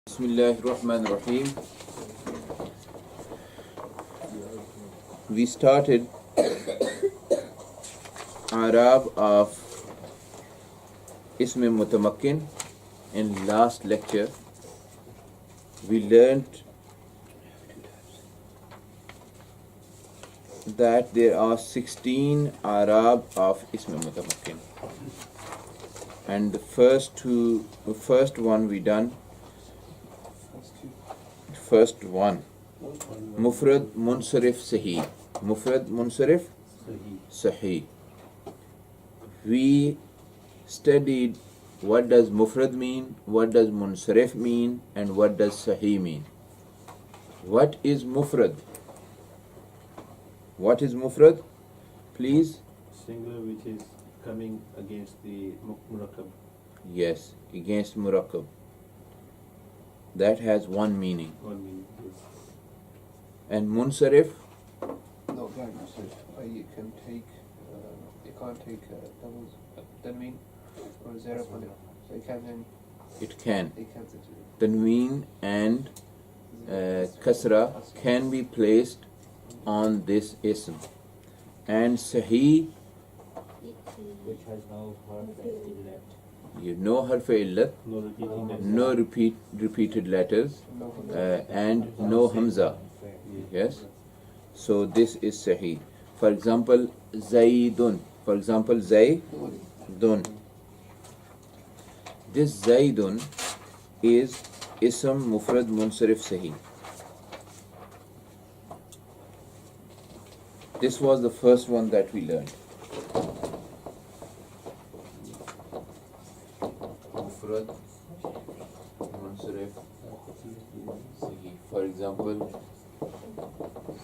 Bismillahirrahmanirrahim. We started Arab of Ism Mutamakkin in last lecture. We learned that there are 16 Arab of Ism Mutamakkin, and the first one we done. First one, Mufrad Munsarif Sahih. Mufrad Munsarif Sahih. We studied what does Mufrad mean, what does Munsarif mean, and what does Sahih mean. What is Mufrad? What is Mufrad? Please. Singular which is coming against the Murakkab. Yes, against Murakkab. That has one meaning. One meaning, yes. And Munsarif? No, right. You can take, you can't take doubles, tanween or zero on it. So you can then, It can. it can Tanween and kasra can be placed on this ism. And Sahih, which has no harf illat. you know harf illat, No repeating that. no repeated letters, and no hamza. Yes. So this is Sahih. For example, Zaidun. For example, Zaidun. This Zaidun is Ism Mufrad Munsarif Sahih. This was the first one that we learned. Mufrad Munsarif Sahih. For example,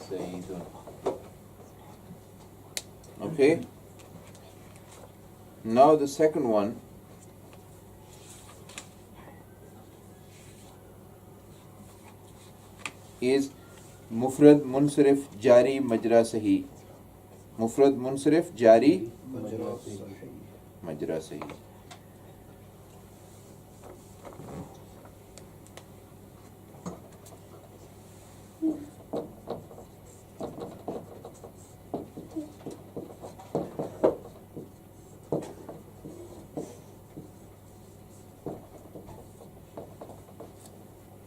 Zaidun. Okay. Now the second one is Mufrad Munsarif Jari Majra Sahih. Mufrad Munsarif Jari Majra Sahih.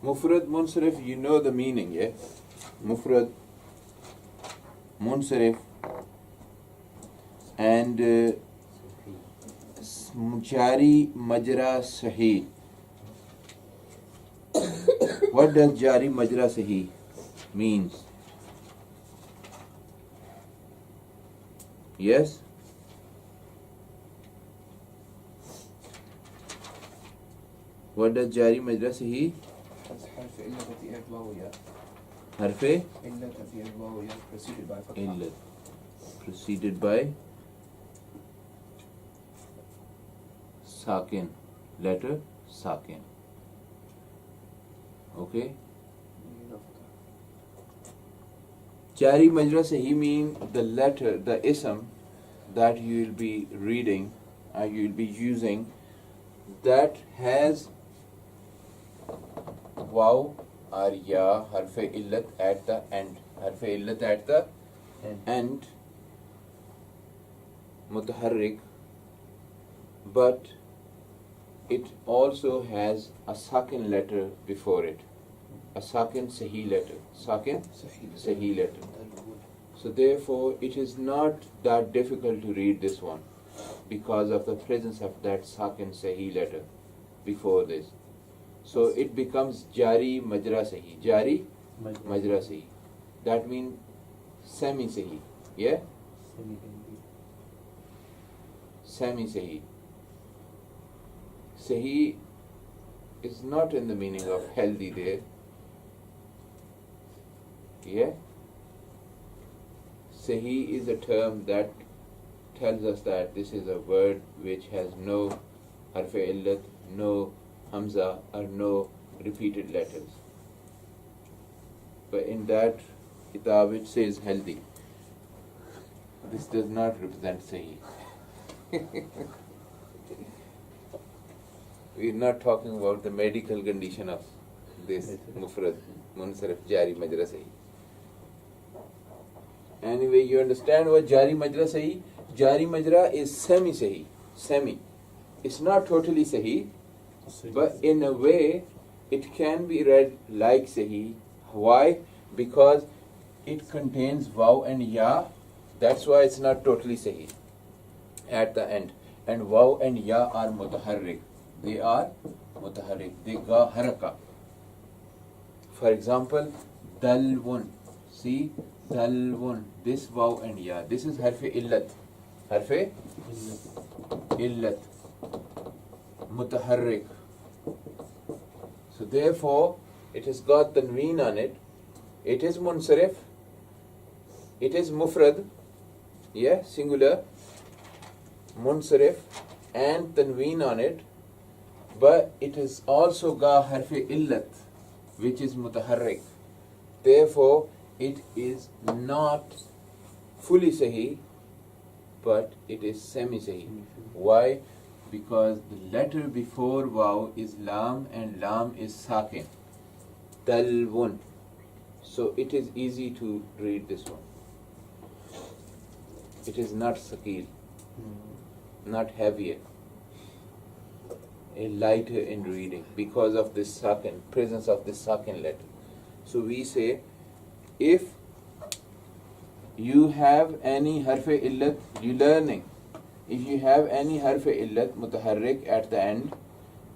Mufrad Munsarif, you know the meaning, yeah? Mufrad Munsarif and Jari Majra Sahih. What does Jari Majra Sahih means? Yes? What does Jari Majra Sahih? حرف إلا في الواو يا حرف إلا في الواو يا preceded by فتحة. illat preceded by sakin, letter sakin. Okay. Jari Majra Sahih mean the letter, the ism that you will be reading, you will be using, that has waw or ya harf illat at the end. Harf illat at the end. Mutaharrik, but it also has a sakin letter before it. A sakin Sahih letter. Sakin Sahih letter. So therefore it is not that difficult to read this one because of the presence of that sakin Sahih letter before this. So it becomes Jari Majra Sahih. Jari Majra Sahih. That means semi Sahih. Yeah? Semi Sahih. Sahih is not in the meaning of healthy there. Yeah? Sahih is a term that tells us that this is a word which has no harf illat, no hamza, or no repeated letters. But in that kitab it says healthy. This does not represent Sahih. We're not talking about the medical condition of this mufrad munsarif jari majra sahi. Anyway, you understand what jari majra sahi? Jari majra is semi sahi. Semi. It's not totally sahi, but in a way it can be read like sahi. Why? Because it contains waw and ya. That's why it's not totally sahi at the end. And waw and ya are mutaharrik. They are mutaharrik. They ga haraka. For example, dalwun. See, dalwun. This waw and ya. This is harfe illat. Harfe illat. Mutaharrik. So therefore, it has got tanween on it. It is munsarif. It is mufrad. Yeah, singular. Munsarif and tanween on it. But it is also ga harfi illat, which is mutaharrik. Therefore, it is not fully sahi, but it is semi-sahi. Why? Because the letter before waw is lam and lam is sakin. Dalwun. So it is easy to read this one. It is not sakil, not heavier, a lighter in reading because of this sakin, presence of this sakin letter. So we say, if you have any harfe illat, you learning. If you have any harfe illat mutaharrik at the end,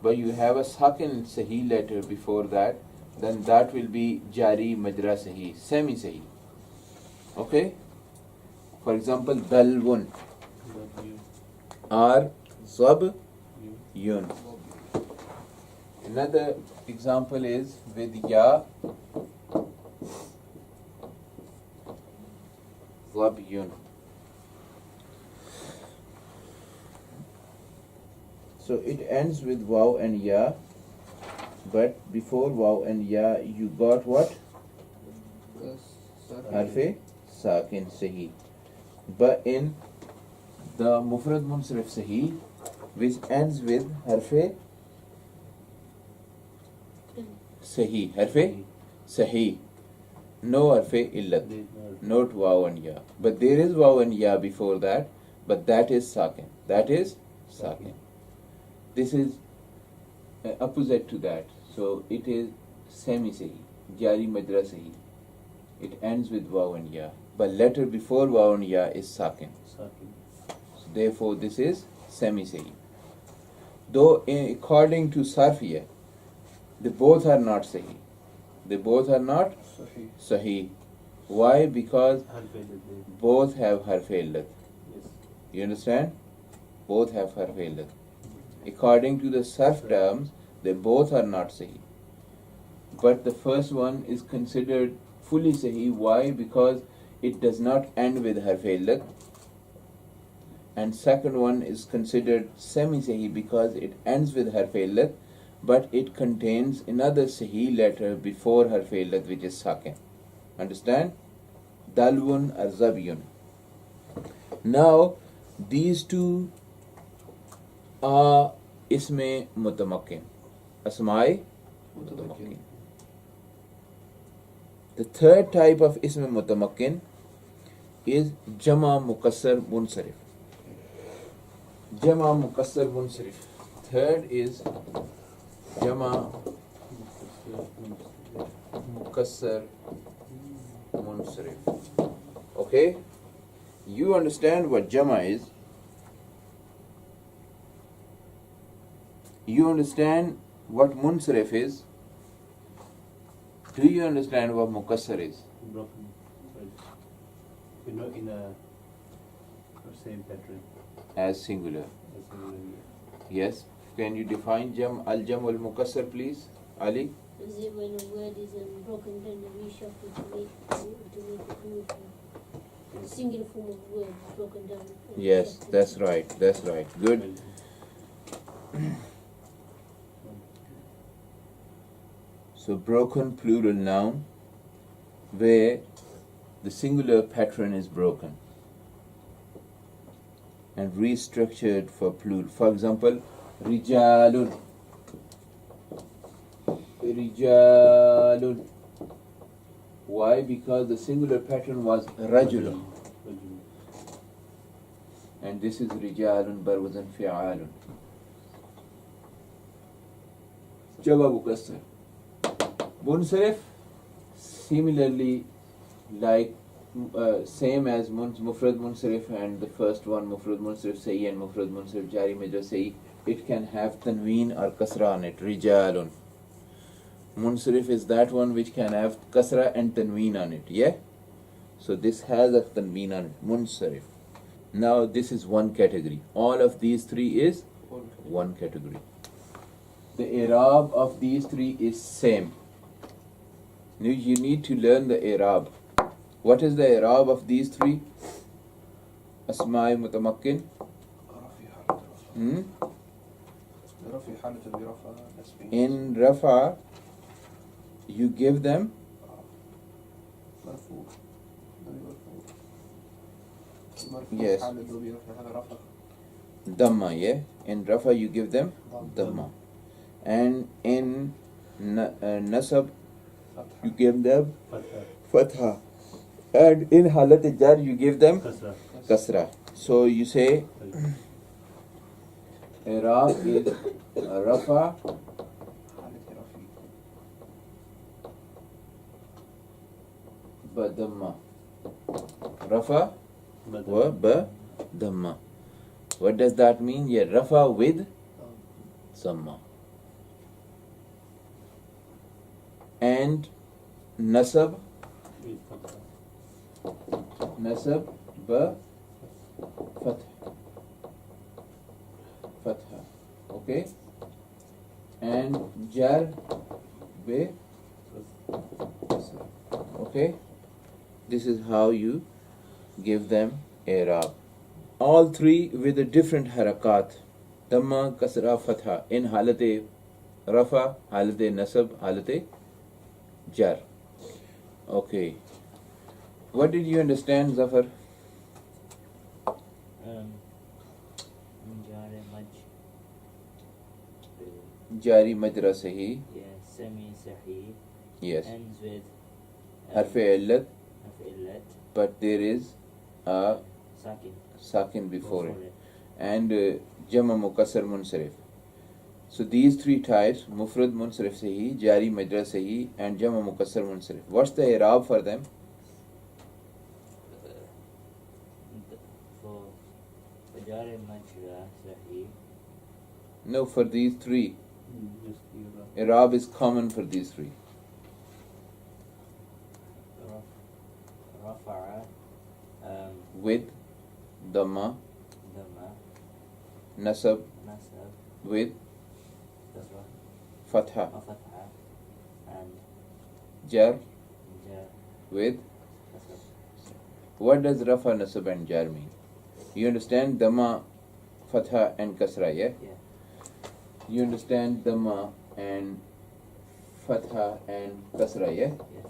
but you have a sakin sahi letter before that, then that will be jari majra sahi, semi sahi. Okay? For example, dalwun or zab yun. Another example is with ya, zab yun. So it ends with waw and ya, but before waw and ya you got what? Harfe sakin sahi. But in the mufrad munsarif sahi, which ends with harfe sahi, harfe sahi, no harfe illat, not waw and ya. But there is waw and ya before that, but that is sakin. That is sakin. This is opposite to that. So it is semi-sahi, jari majra sahi. It ends with waw and ya. But letter before waw and ya is sakin. So therefore this is semi-sahi. Though according to Sarfiyah, they both are not sahi. They both are not sahi. Why? Because both have harf illat. You understand? Both have harf illat. According to the Sarf terms, they both are not sahi. But the first one is considered fully sahi. Why? Because it does not end with harf illat. And second one is considered semi-sahi because it ends with harf illat, but it contains another sahi letter before harf illat, which is sakin. Understand? Dalwun or zabyun. Now, these two are isme mutamakkin. Asma'i mutamakkin. The third type of isme mutamakkin is jama mukassar munsarif. Jama mukassar munsarif. Third is jama mukassar munsarif. Okay? You understand what jama is. You understand what munsarif is. Do you understand what mukassar is? Broken. We're not in a same pattern As singular. as in Yes. Can you define al-jam al-mukassar, please, Ali? Is it when a word is broken down and reshuffled to make it move? The singular form of word is broken down. and Yes, reshuffled. that's right. That's right. Good. So broken plural noun where the singular pattern is broken and restructured for plural. For example, rijalun. rijalun. Why? Because the singular pattern was rajulun. And this is rijalun bar wazn fi'alun. Jawab mukassar. Munsarif, similarly, like same as mufrad munsarif and the first one, mufrad munsarif sahi and mufrad munsarif jari majra sahi, it can have tanween or kasra on it. Rijalun. Munsarif is that one which can have kasra and tanween on it. Yeah? So this has a tanween on it. Munsarif. Now this is one category. All of these three is one category. The i'rab of these three is same. Now you need to learn the i'rab. What is the i'rab of these three? Asma'i mutamakkin. In rafa, you give them yes dhamma. Yeah, in rafa you give them dhamma, and in nasab you give them fatha, and in halat jar you give them kasra. So you say i'rab is rafa badamma, rafa wa ba dhamma. What does that mean? Yeah, rafa with dhamma, and nasab ba fatha, okay, and jar be kasra. Okay, this is how you give them i'rab. All three with a different harakat: dhamma, kasra, fatha, in halate rafa, halate nasab, halate jar. Okay, what did you understand, Zafar? Jari maj. Jari majra sahi. Yeah, semi sahih. Yes. Ends with Harf illat, illat. but there is a sakin before it. And jama mukassar munsarif. So these three types, mufrad munsarif sahi, jari majra sahi, and jama mukassar munsarif. What's the i'rab for them? For jari majra sahih. No, for these three. I'rab is common for these three. Rafa'a. With dhamma, Dhamma. nasab Nasab. with Kasra. fatha, Fatha. And jar jar. with. Kasra. What does rafa, nasab and jar mean? You understand dhamma, fatha and kasra, yeah? Yeah. You understand dhamma and fatha and kasra, yeah? Yes.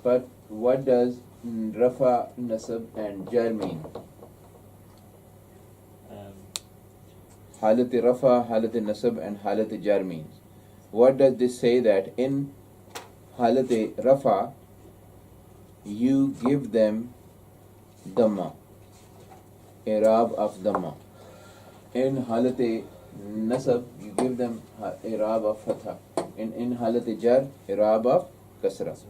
But what does rafa, nasab and jar mean? Halat rafa, halat nasab and halat jar means. What does this say? That in halat rafa you give them dhamma, i'rab of dhamma. In halat nasab you give them i'rab of fatha. In halat jar i'rab of kasra. So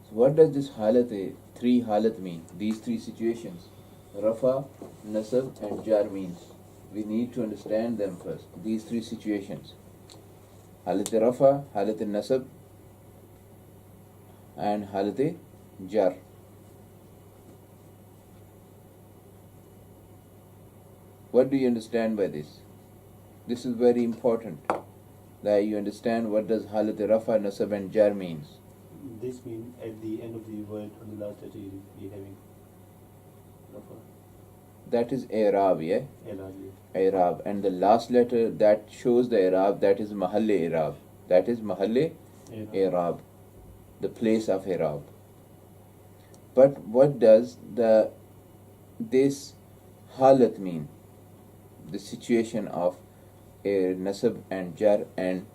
what does this halat, three halat mean? These three situations, rafa, nasab and jar means. We need to understand them first. These three situations, halat rafa, halat nasab and halat jar. What do you understand by this? This is very important, that you understand what does halat rafa, nasab and jar means. This means at the end of the word on the last letter you will be having rafa. That is i'rab, yeah? L-R-A. I'rab. And the last letter that shows the i'rab, that is mahalle i'rab. That is mahalle i'rab, the place of i'rab. But what does this halat mean? The situation of nasab and jar and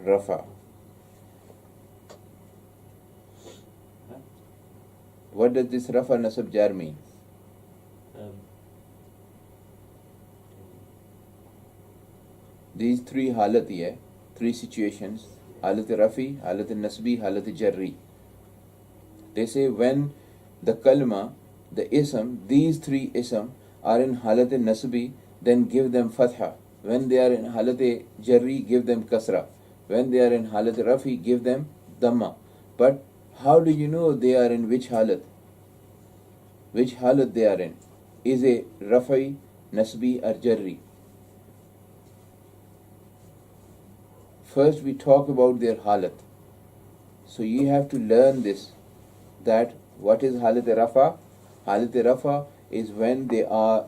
rafa. What does this rafa, nasab, jar mean? These three halat hai, three situations, halat rafi, halat nasbi, halat jarri. They say when the kalma, the ism, these three ism are in halat nasbi, then give them fatha. When they are in halat jarri, give them kasra. When they are in halat rafi, give them dhamma. But how do you know they are in which halat? Which halat they are in? Is a rafi, nasbi or jarri? First we talk about their halat. So you have to learn this, that what is halat rafa? Halat rafa is when they are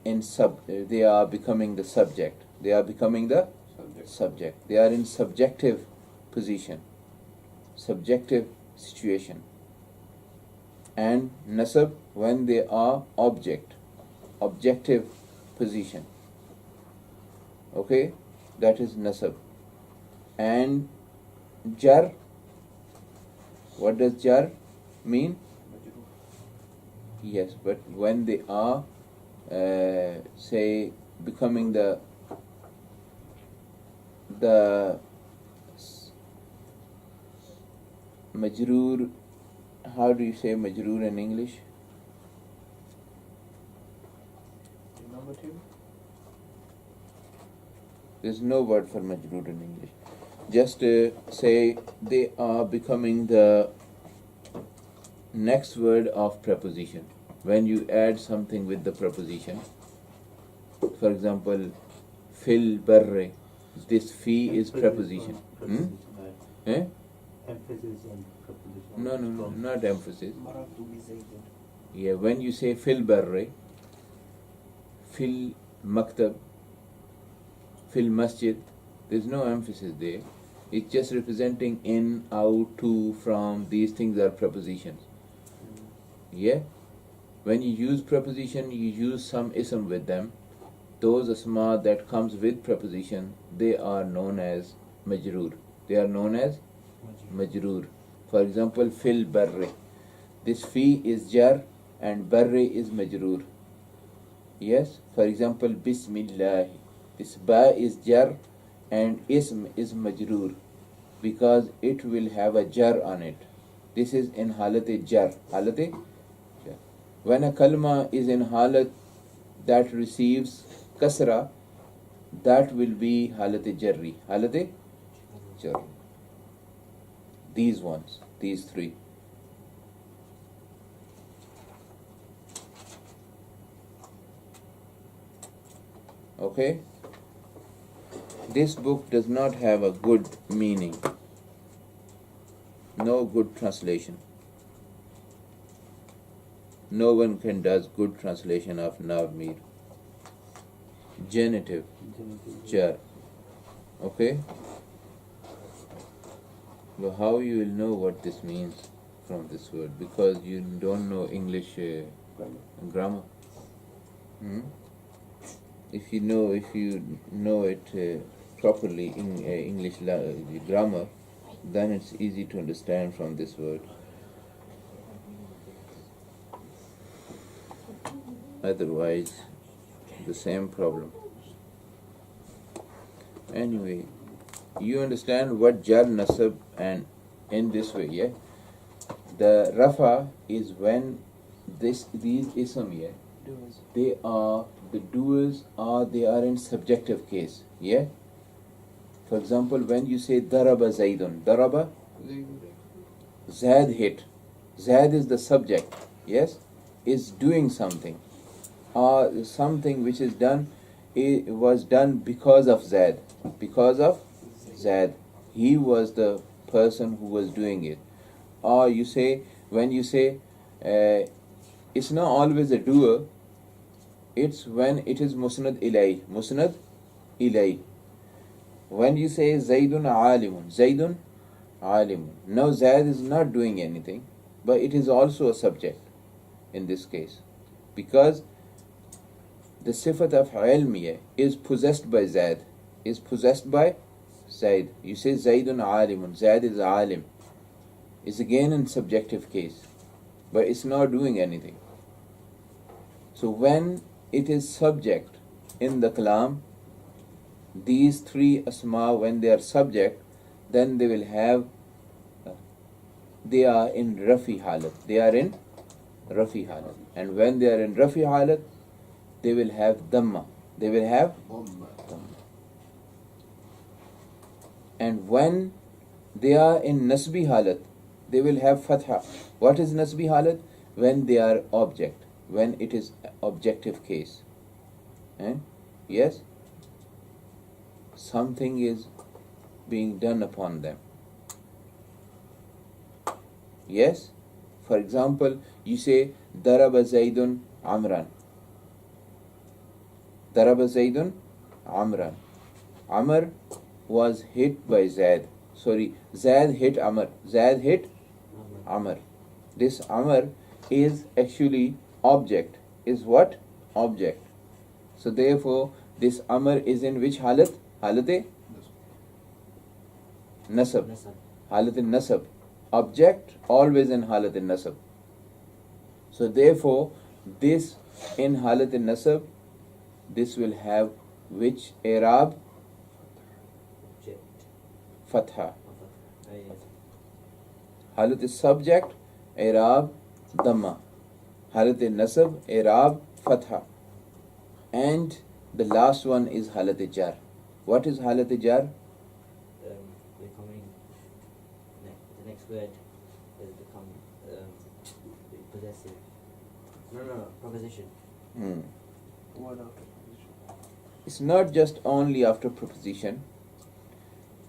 they are becoming the subject. They are becoming the subject. They are in subjective position, subjective situation. And nasab when they are objective position. Okay, that is nasab. And jar, what does jar mean? Yes, but when they are say becoming the majroor, how do you say majroor in English? Denominative? There's no word for majroor in English. Just say they are becoming the next word of preposition. When you add something with the preposition, for example, fil barre, this fi is preposition. Eh? Emphasis on preposition. No, not emphasis. Marartu bi Zaydin. Yeah, when you say fil barre, fil maktab, fil masjid, there's no emphasis there. It's just representing in, out, to, from. These things are prepositions. Yeah? When you use preposition, you use some ism with them. Those asma that comes with preposition, they are known as majroor. They are known as majroor. For example, fil barre. This fi is jar and barre is majroor. Yes? For example, bismillah. This ba is jar and ism is majroor because it will have a jar on it. This is in halat jar. Halat jar. When a kalma is in halat that receives kasra, that will be halat jarri. Halat jarri. These ones, these three. Okay? This book does not have a good meaning. No good translation. No one can does good translation of Nahv. Genitive, jar. Okay? But how you will know what this means from this word? Because you don't know English grammar. If you know it properly in English grammar, then it's easy to understand from this word. Otherwise, the same problem. Anyway, you understand what jar, nasab, and in this way, yeah? The rafa is when these ism, yeah? They are the doers, or they are in subjective case, yeah? For example, when you say daraba Zaidun, daraba, Zaid hit. Zaid is the subject, yes? Is doing something, or something which is done, it was done because of Zaid. Because of Zaid. He was the person who was doing it. Or you say, when you say, it's not always a doer, it's when it is musnad ilay. Musnad ilay. When you say Zaidun alimun, Zaidun alimun. Now Zaid is not doing anything, but it is also a subject in this case. Because the sifat of ilmiya is possessed by Zaid, is possessed by Zaid. You say Zaidun alimun, Zaid is alim. It's again in subjective case, but it's not doing anything. So when it is subject in the kalam, these three asma, when they are subject, then they will have, they are in rafi halat. They are in rafi halat. And when they are in rafi halat, they will have dhamma. They will have dhamma. And when they are in nasbi halat, they will have fatha. What is nasbi halat? When they are object, when it is objective case. Yes? Something is being done upon them. Yes? For example, you say, Daraba Zaidun Amran. Daraba Zaidun Amran. Amr was hit by Zaid. Sorry, Zaid hit Amr. Zaid hit Amr. This Amr is actually object. Is what? Object. So therefore, this Amr is in which halat? Halat-e nasab. Halat-e nasab. Object always in halat-e nasab. So therefore, this in halat-e nasab, this will have which i'rab? Fatha. Halat-e subject, i'rab dhamma. Halat-e nasab, i'rab fatha. And the last one is halat-e jar. What is halat-e jar? Becoming, the next word is become possessive. No, proposition. Word after proposition. It's not just only after proposition.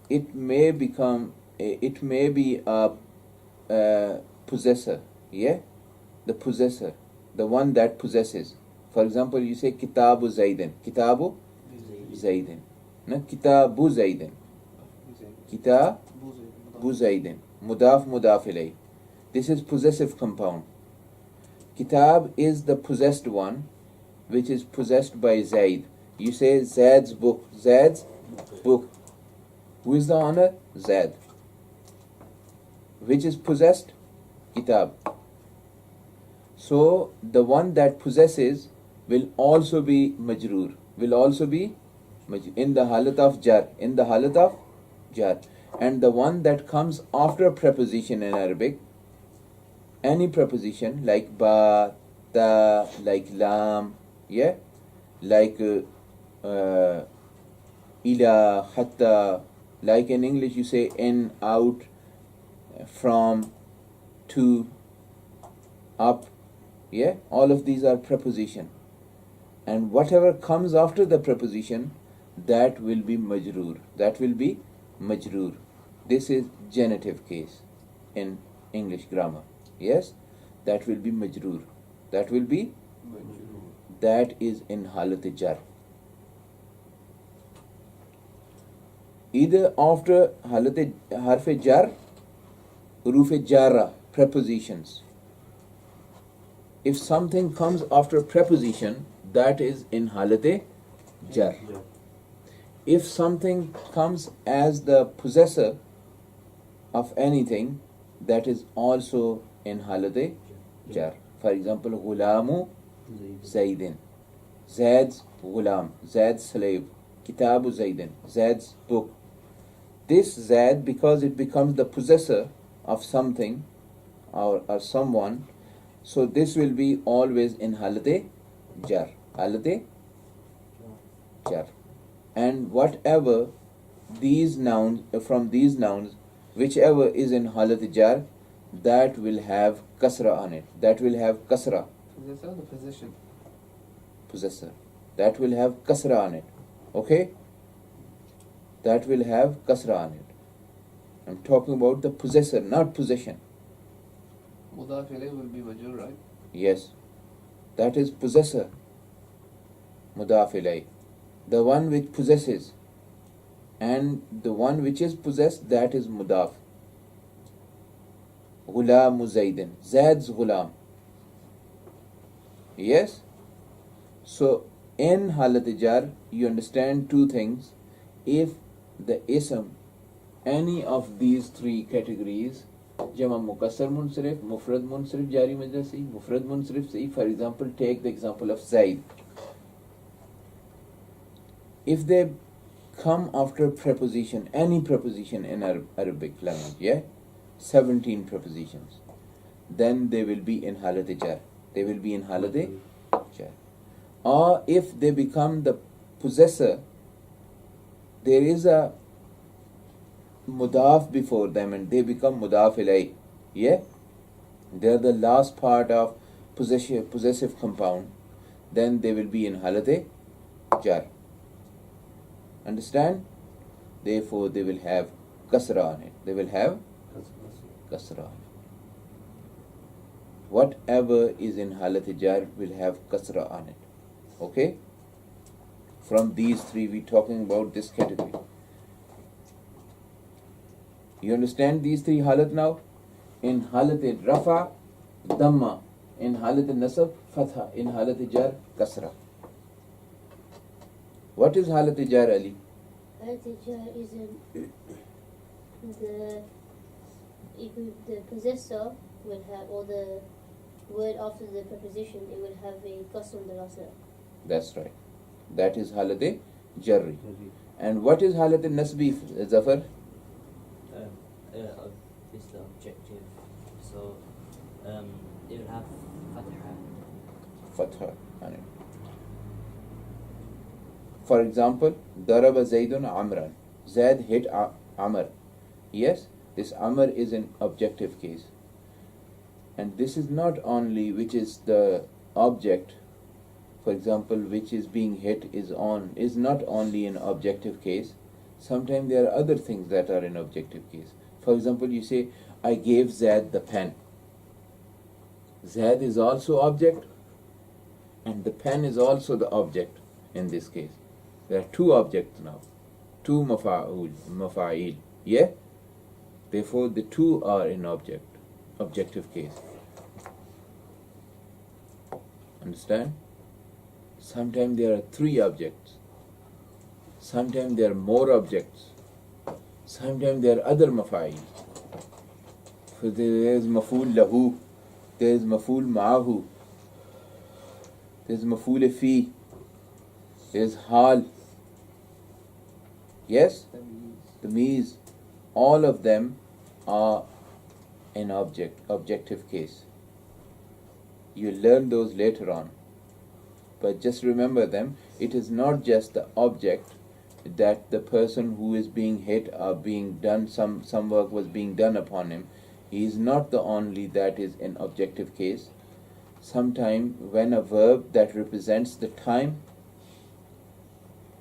It may become, it may be a possessor. Yeah? The possessor. The one that possesses. For example, you say Kitabu Zaidin. Kitabu Zaidin. No, Kitabu Zaidin. Kitabu Zaidin. Mudaf mudaf ilay. This is possessive compound. Kitab is the possessed one, which is possessed by Zaid. You say Zaid's book. Zaid's book. Who is the owner? Zaid. Which is possessed? Kitab. So the one that possesses will also be majroor. Will also be in the halat of jar. In the halat of jar. And the one that comes after a preposition in Arabic, any preposition like ba, ta, like lam, yeah, like ila, hatta, like in English you say in, out, from, to, up, yeah, all of these are preposition. And whatever comes after the preposition, that will be majroor. That will be majroor. This is genitive case in English grammar. Yes, that will be majroor. That will be that is in halat jar. Either after halat harf jar, huruf jarra, prepositions. If something comes after preposition, that is in halat jar. If something comes as the possessor of anything, that is also in halat jar. For example, Ghulamu Zaidin. Zaid's Ghulam. Zaid's slave. Kitabu Zaidin. Zaid's book. This Zaid, because it becomes the possessor of something or someone, so this will be always in halat jar. Halat jar. And whatever these nouns, from these nouns, whichever is in halat jar, that will have kasra on it. That will have kasra. Possessor, the position. Possessor. That will have kasra on it. Okay? That will have kasra on it. I'm talking about the possessor, not possession. Mudaf ilayh will be majroor, right? Yes. That is possessor. Mudaf ilay. The one which possesses. And the one which is possessed, that is mudaf. Ghulamu Zaidin. Zaid's ghulam. Yes? So, In halat jar, you understand two things. If the ism, any of these three categories, jama mukassar munsarif, mufrad munsarif, jari majlisi, mufrad munsarif, say, for example, take the example of Syed. If they come after preposition, any preposition in Arabic language, yeah, 17 prepositions, then they will be in halat jar. They will be in halat jar. Or if they become the possessor, there is a mudaf before them and they become mudaf ilay. Yeah? They are the last part of possessive compound. Then they will be in halat jar. Understand? Therefore, they will have kasra on it. They will have kasra on it. Whatever is in halat jar will have kasra on it. Okay? From these three, we're talking about this category. You understand these three halat now? In halat rafa, dhamma. In halat nasab, fatha. In halat jar, kasra. What is halat jar, Ali? Halat jar is the possessor will have, or the word after the preposition, it will have a qasr on the last letter. That's right. That is halat jarri. And what is halat nasbi, Zafar? It's the objective. So it will have fatha. Fatha on it. For example, daraba Zaydun Amran. Zaid hit Amr. Yes, this Amr is an objective case. And this is not only which is the object, for example, which is being hit is not only an objective case. Sometimes there are other things that are in objective case. For example, you say, I gave Zaid the pen. Zaid is also object and the pen is also the object in this case. There are two objects now. Two mafa'il. Yeah? Therefore, the two are in objective case. Understand? Sometimes there are three objects. Sometimes there are more objects. Sometimes there are other mafa'il. So there is maf'ul lahu, there is maf'ul ma'ahu, there is maf'ul fi, there is hal. Yes? The means, all of them are in objective case. You learn those later on. But just remember them. It is not just the object that the person who is being hit or being done, some work was being done upon him. He is not the only that is in objective case. Sometime when a verb that represents the time,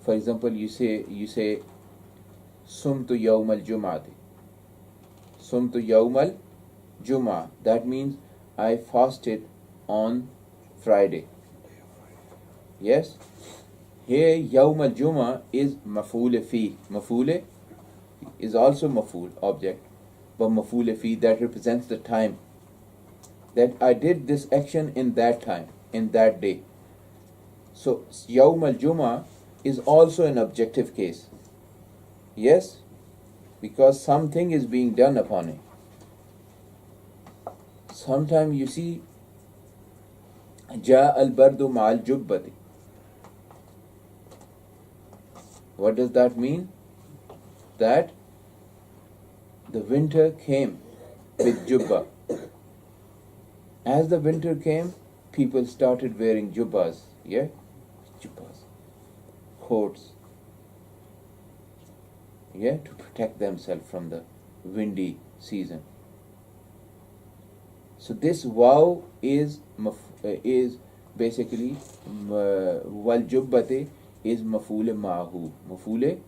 for example, you say sumtu yawm al-jum'ati. Sumtu yawm al-jum'ah. That means I fasted on Friday. Yes? Here yawm al-jum'ah is maf'ul fi. Maf'ul is also maf'ul, object. But maf'ul fi, that represents the time. That I did this action in that time, in that day. So yawm al-jum'ah is also an objective case. Yes? Because something is being done upon it. Sometimes you see Ja al-bardu ma'al jubbati. What does that mean? That the winter came with jubba. As the winter came, people started wearing jubbas. Yeah? Jubbas. Coats. Yeah? To protect themselves from the windy season. So this waw is basically wal jubbati is maf'ul ma'hu. Maf'ul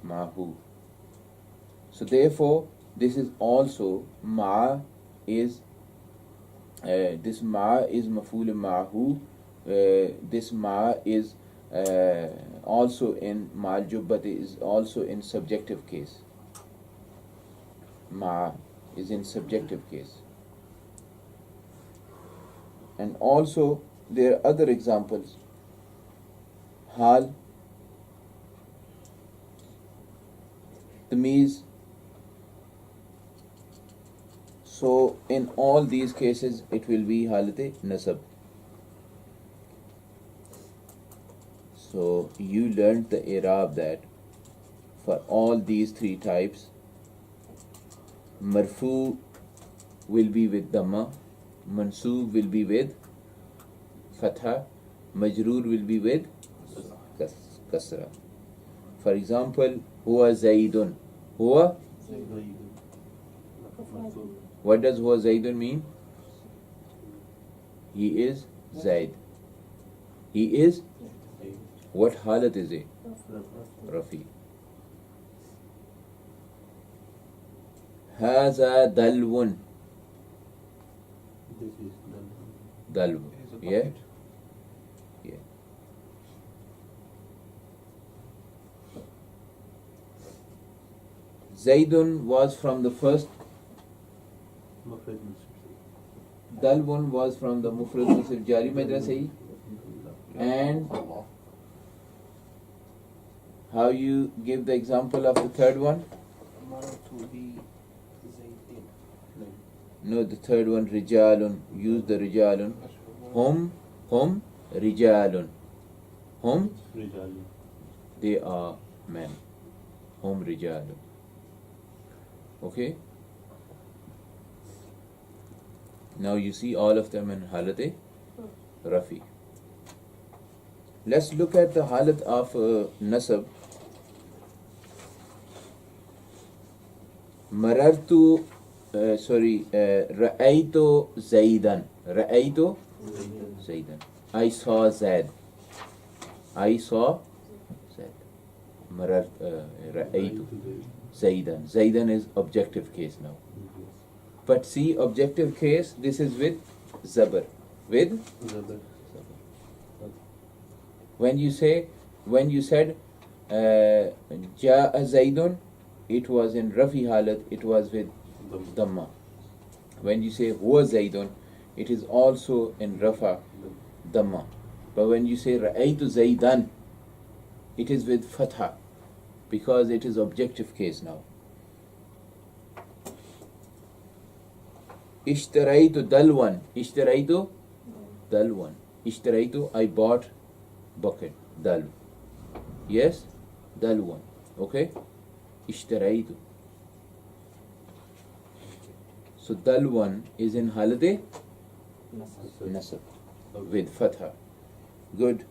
ma'hu. So therefore, this is also ma is this ma is maf'ul ma'hu. This ma is also in ma'al jubbati is also in subjective case. Ma is in subjective case. And also there are other examples. hal, tamiz. So in all these cases it will be halat nasab. So you learned the i'rab that for all these three types, marfu will be with dhamma, mansoob will be with fatha, majroor will be with kasra. For example, huwa zaidun. Huwa, what does huwa zaidun mean? He is Zaid. He is, what halat is it? Rafi. Haza dalwun. This is done. Dalw. Is a Yeah? bucket. Yeah. Zaidun was from the first, Mufrad Muslim. Dalwun was from the Mufrad Musif Jari Madrasa. And how you give the example of the third one? Maratu bi zaydin. No, the third one, rijalun. Use the rijalun. Hum rijalun. Hum, Rijali. they are men. Hum rijalun. Okay? Now you see all of them in halat rafi. Let's look at the halat of nasab. Marartu, ra'aytu Zaidan. Ra'aytu Zaidan. I saw Zaid. I saw Zaid. Ra'aytu Zaidan. Zaidan is objective case now. But see, objective case, this is with zabar. With Zabar. when you said Ja'a Zaidun, it was in Rafi halat, it was with Dhamma. When you say Huwa Zaidun, it is also in Rafa Dhamma. But when you say Ra'aytu Zaidan, it is with Fatha, because it is objective case now. Ishtaraitu Dalwan. Ishtaraitu Dalwan. Ishtaraitu, I bought bucket. Dal. Yes? Dalwan. Okay? Ishtaraitu. So Dalwan is in halade nasab with fatha. Good.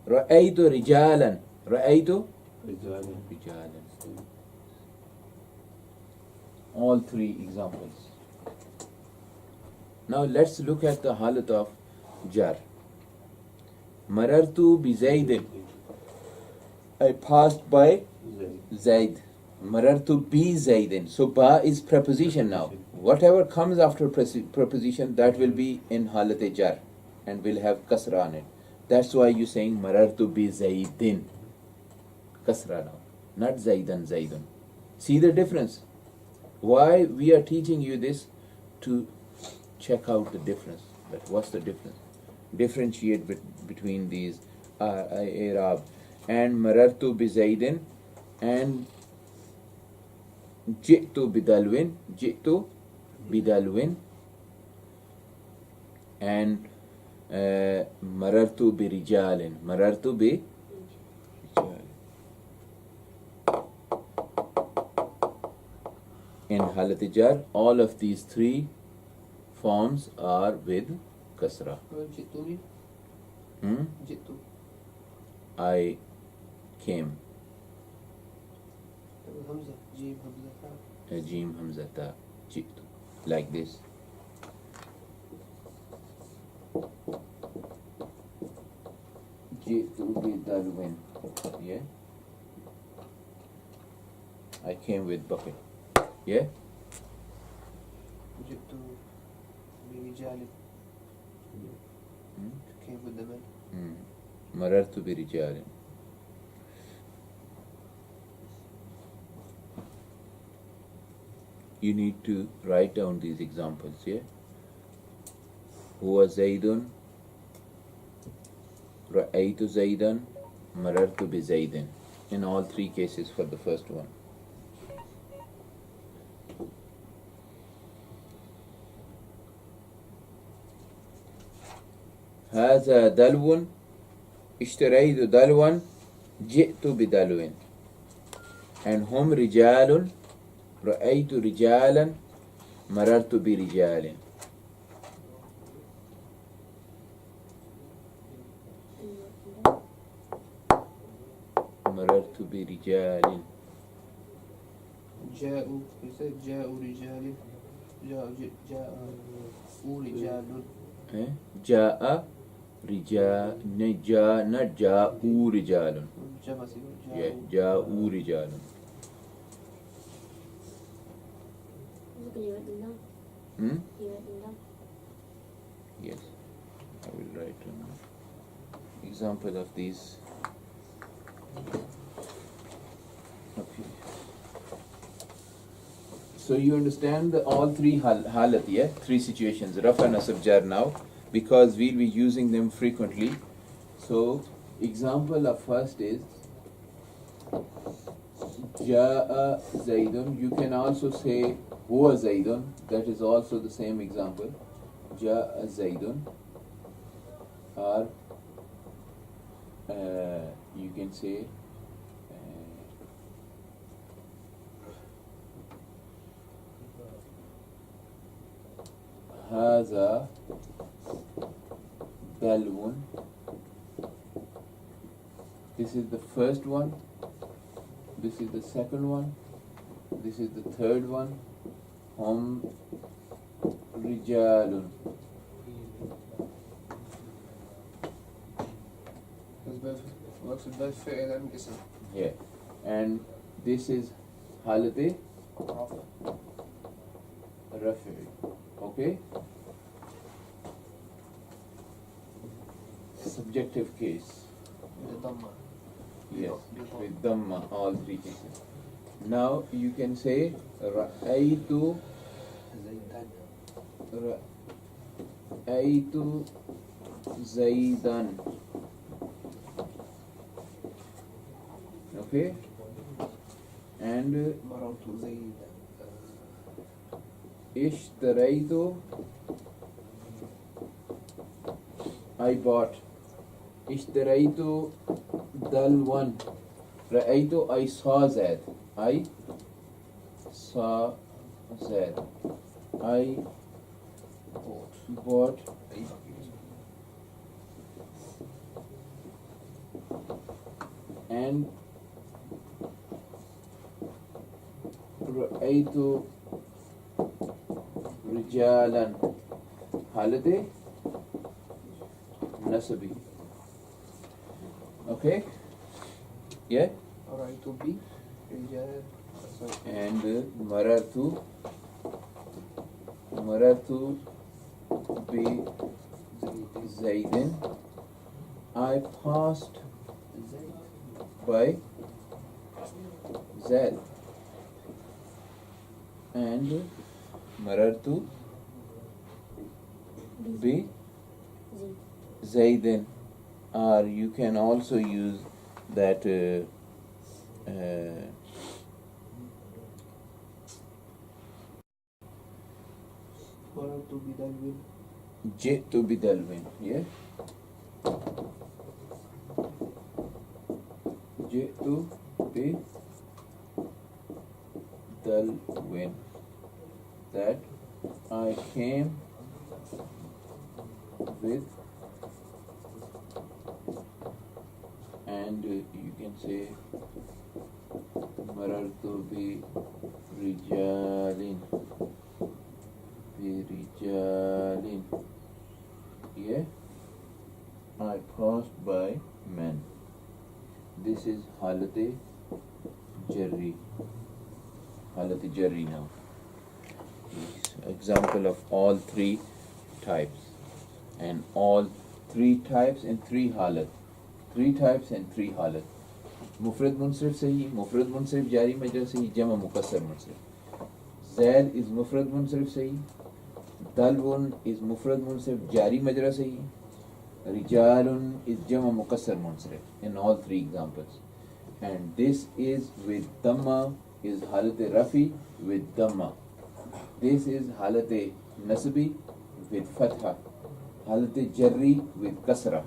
Ra'aytu rijalan. Ra'aytu Rijali. rijalan. All three examples. Now let's look at the halat of jar. Marartu bi Zaidin. I passed by Zaid. Zaid. Marartu bi Zaidin. So ba is preposition now. Whatever comes after preposition, that will be in halat jar and will have kasra on it. That's why you're saying marartu bi Zaidin. Kasra now. Not Zaidan, Zaidun. See the difference? Why we are teaching you this? To check out the difference. But what's the difference? Differentiate between these i'rab. And marartu bi Zaidin and ji'tu bidalwin. Ji'tu bidalwin and marartu bi rijalin. Marartu bi rijalin. In halat jar, all of these three forms are with kasra. Jittu mean? Hmm? Jittu. I came. Hamza. Jeem Hamza. Jim Hamza ta ji'tu. Like this. Ji'tu bidalwin. Yeah. I came with bucket. Yeah. Jittu bi rijali. Hmm? Came with the men. Marartu bi rijalin. You need to write down these examples, yeah? Huwa Zaidun, رأيت زيدا مررت بزيد. In all three cases for the first one. هذا دلو اشتريت دلوا جئت بدلو. And هم رجال رأيت رجالا مررت برجال. مررت برجال. جاءوا you said جاءوا رجال جاءوا رجال جاء رجال جاءوا رجال. Yeah, جاءوا رجال. You write them down. Hmm? You write them down. Yes, I will write an example of these. Okay. So you understand all three halat, yeah? Three situations, rafa, nasab, jar now, because we'll be using them frequently. So example of first is Ja'a Zaidun. You can also say Huwa Zaidun. That is also the same example. Ja'a Zaidun. Or you can say Haza Dalwun. This is the first one. This is the second one. This is the third one. Hum Rijalun. works with both fi'l and ism. Yeah. And this is halate rafi. Okay? Subjective case. With dhamma. Yes, with dhamma, all three cases. Now you can say Ra'aytu Zaidan. Okay? And Marartu Zaid. Ishtaraitu, I bought. Ishtaraitu Dalwan. Ra'aytu, I saw Zaid. I saw Zaid. I bought and Ra'aytu Rijalan. Halate Nasabi. Okay? Yeah? Alright, to be Rijal. And Marartu bi Zaidin. I passed by Zaid. And Marartu bi Zaidin. Or you can also use that Marartu bi Dalwin. Ji'tu bidalwin. Yeah? Ji'tu bidalwin. That I came with, and you can say Marartu bi Rijalin. Rijalin. Yeah? I passed by men. This is Halate Jarri. Halate Jarri now. Example of all three types. And all three types and three halat. Three types and three halat. Mufrad Munsrif Sahi, Mufrad Munsrif Jari Majra Sahi, Jama Mukassar Munsrif. Zaid is Mufrad Munsrif Sahi. Dalwun is Mufrad Munsrif Jari Majra Sahi. Rijalun is Jama Mukassar Munsarif in all three examples. And this is with Dhamma, is Halate Rafi with Dhamma. This is Halate Nasbi with Fatha. Halate Jarri with Kasra.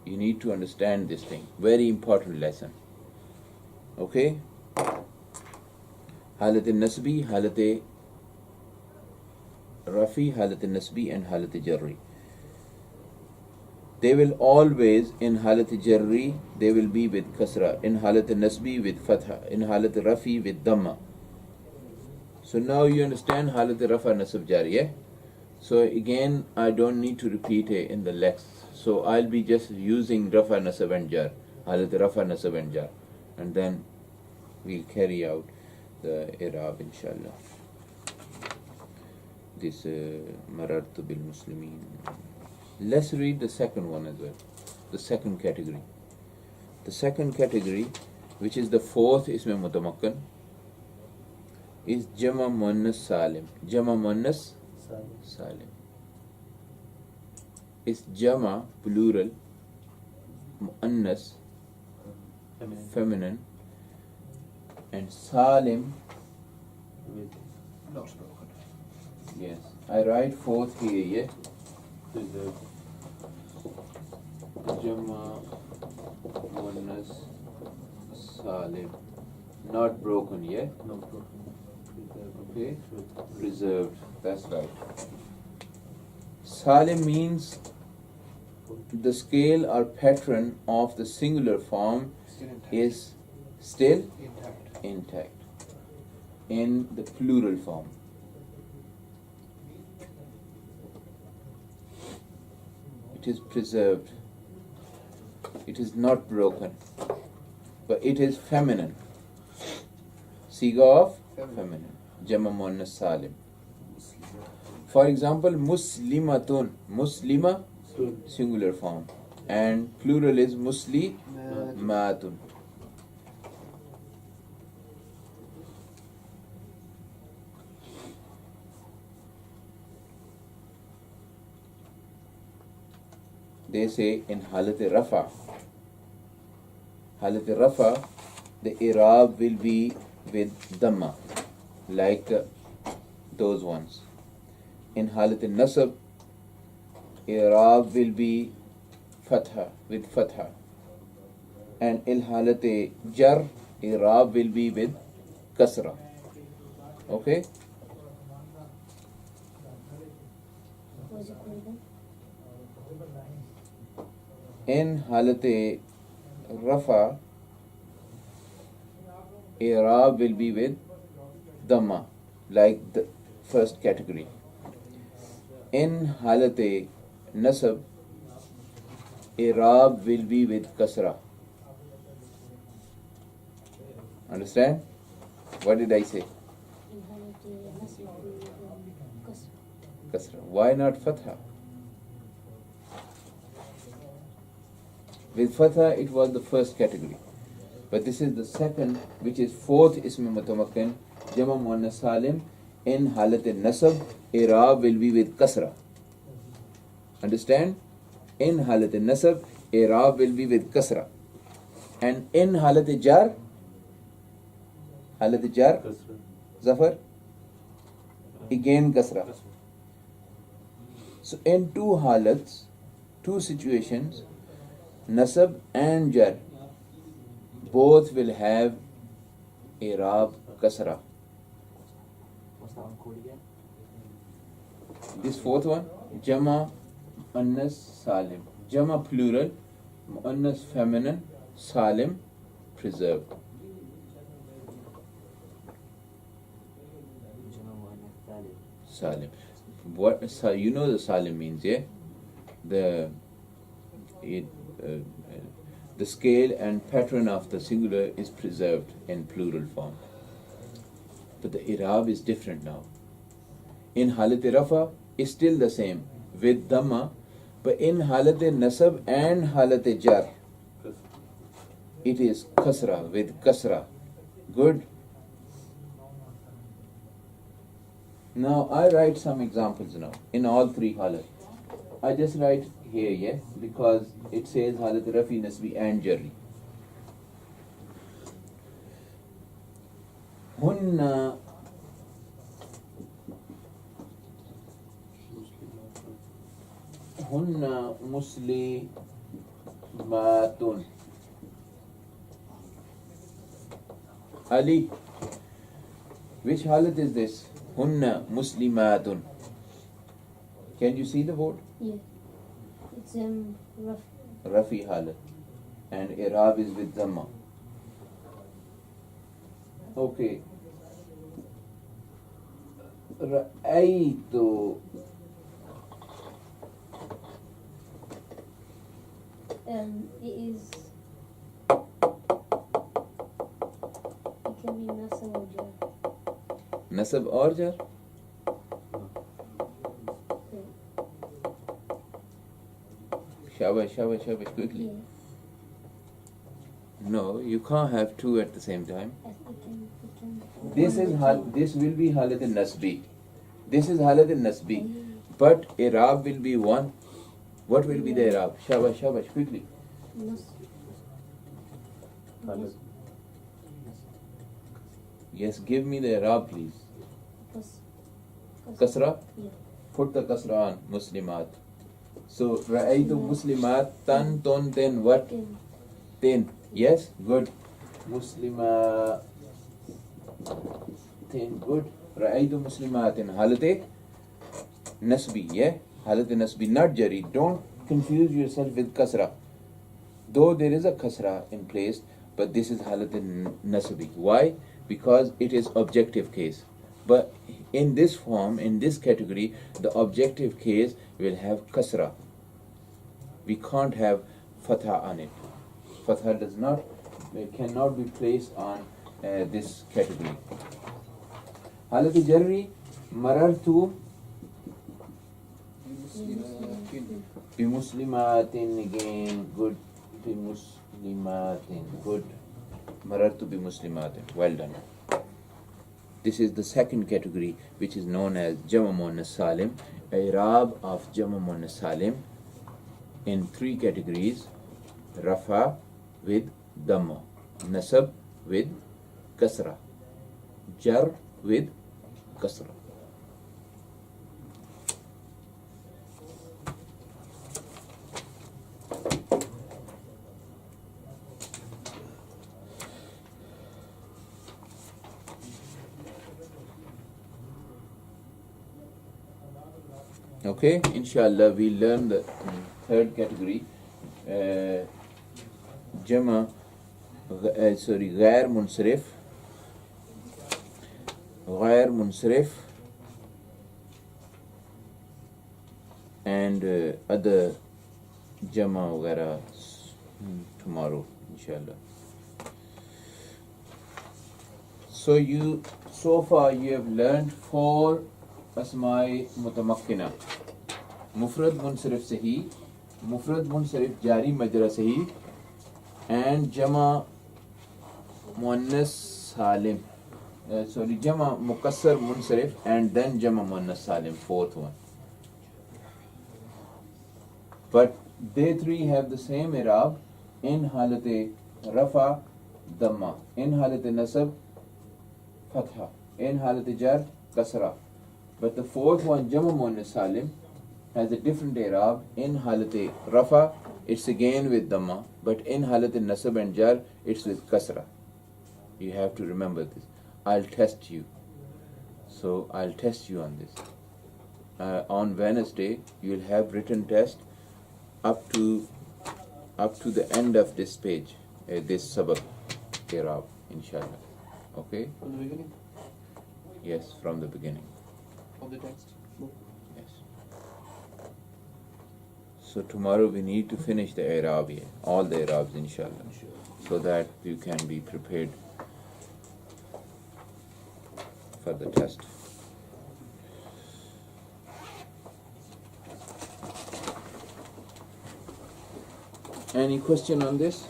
You need to understand this thing. Very important lesson. Okay? Halate Nasbi, Halate Rafi, Halate Nasbi and Halate Jarri. They will always, in Halat Jarri, they will be with Kasra. In Halat Nasbi with Fatha. In Halat Rafi with Dhamma. So now you understand Halat Rafa Nasab Jari, yeah? So again, I don't need to repeat it in the lex. So I'll be just using Rafa Nasab and Jar. Halat Rafa Nasab and Jar. And then we'll carry out the Irab, inshallah. This Marartu bil Muslimin. Let's read the second one as well, the second category. The second category, which is the fourth Ism Mutamakkan, is Jama Muannas Salim. Jama Muannas Salim. Is Jama plural, Muannas feminine, and Salim With Not broken. yes. I write fourth here, yeah. preserved. Jama Muannas Salim. Not broken, yeah? No broken. Preserved. Okay. With Preserved. That's right. Salim means the scale or pattern of the singular form Still intact. is still Intact. intact in the plural form. It is preserved. It is not broken, but it is feminine. Siga of feminine. Jama Muannas Salim. For example, Muslimatun. Muslima, singular form, and plural is Muslimatun. They say in Halat Rafa, the Irab will be with Dhamma, like those ones. In Halat Nasab, Irab will be Fatha, with Fatha. And in Halat Jar, Irab will be with Kasra. Okay? Was it called? In Halat Rafa, Irab will be with Dhamma, like the first category. In Halat Nasab, Irab will be with Kasra. Understand? What did I say? In Halat Nasib, Kasra. Kasra. Why not Fatha? With Fatha, it was the first category. But this is the second, which is fourth Ism Mutamakkan, Jama Muannas Salim. In Halat Nasab, Irab will be with Kasra. Understand? In Halat Nasab, Irab will be with Kasra. And in Halat Jar, Kasra. Zafar, again Kasra. So in two halats, two situations, Nasab and Jar, both will have Irab Kasra. What's that one called again? This fourth one, Jama Muannas Salim. Jama plural, Muannas feminine, Salim preserved. Salim. What you know the Salim means, yeah? The scale and pattern of the singular is preserved in plural form. But the Irab is different now. In Halat Rafa is still the same with Dhamma, but in Halat Nasab and Halat Jar, it is Kasra with Kasra. Good. Now I write some examples now in all three halat. I just write here, yeah, because it says halat rafi, nasbi and jarri. Hunna muslimatun. Ali, which halat is this? Hunna muslimatun. Can you see the word? Yeah. It's rough. Rafi halat. And i'rab is with dhamma. Okay. Ra'aytu. It is. It can be nasab or jar. Nasab or jar? Shabash, quickly. Yeah. No, you can't have two at the same time. It can. This will be halat al-nasbi. This is halat al-nasbi. But i'rab will be one. What will be the i'rab? Shabash, quickly. Halat. Yes, give me the i'rab, please. Kasra? Yeah. Put the kasra on. Muslimat. So, ra'aytu muslimat, tan, ton, ten, what? Ten. Yes, good. Muslima. Ten, good. Ra'aytu muslimatin. Halate nasbi, yeah? Halate nasbi, not jari. Don't confuse yourself with kasra. Though there is a kasra in place, but this is halate nasbi. Why? Because it is objective case. But in this form, in this category, the objective case will have kasra. We can't have fatha on it. Fatha cannot be placed on this category. Halati jarri, marartu bimuslimatin, again, good. Bimuslimatin, good. Marartu bimuslimatin, well done. This is the second category, which is known as Jama Muannas Salim. I'rab of Jama Muannas Salim in three categories: Rafa with Dhamma, Nasab with Kasra, Jar with Kasra. Okay, inshallah we learn the third category, Jama, Ghair Munsarif, and other Jama Wagara tomorrow, inshallah. So far you have learned 4 Asma'i Mutamakkina. Mufrad Munsarif Sahi, Mufrad Munsarif Jari Majra Sahi, and Jama Muannas Salim. Jama Mukassar Munsarif, and then Jama Muannas Salim, 4th one. But they three have the same i'rab in halate Rafa, Dhamma, in halate Nasab, Fatha, in halate Jar, Kasra. But the 4th one, Jama Muannas Salim, has a different i'rab. In halate Rafa, it's again with Dhamma, but in halate Nasab and Jar, it's with Kasra. You have to remember this. I'll test you. So I'll test you on this. On Wednesday, you'll have written test up to the end of this page, this sabak i'rab, inshallah. Okay? From the beginning Yes, from the beginning. of the text. Yes. So tomorrow we need to finish the i'rab here, all the i'rabs, inshallah, so that you can be prepared for the test. Any question on this?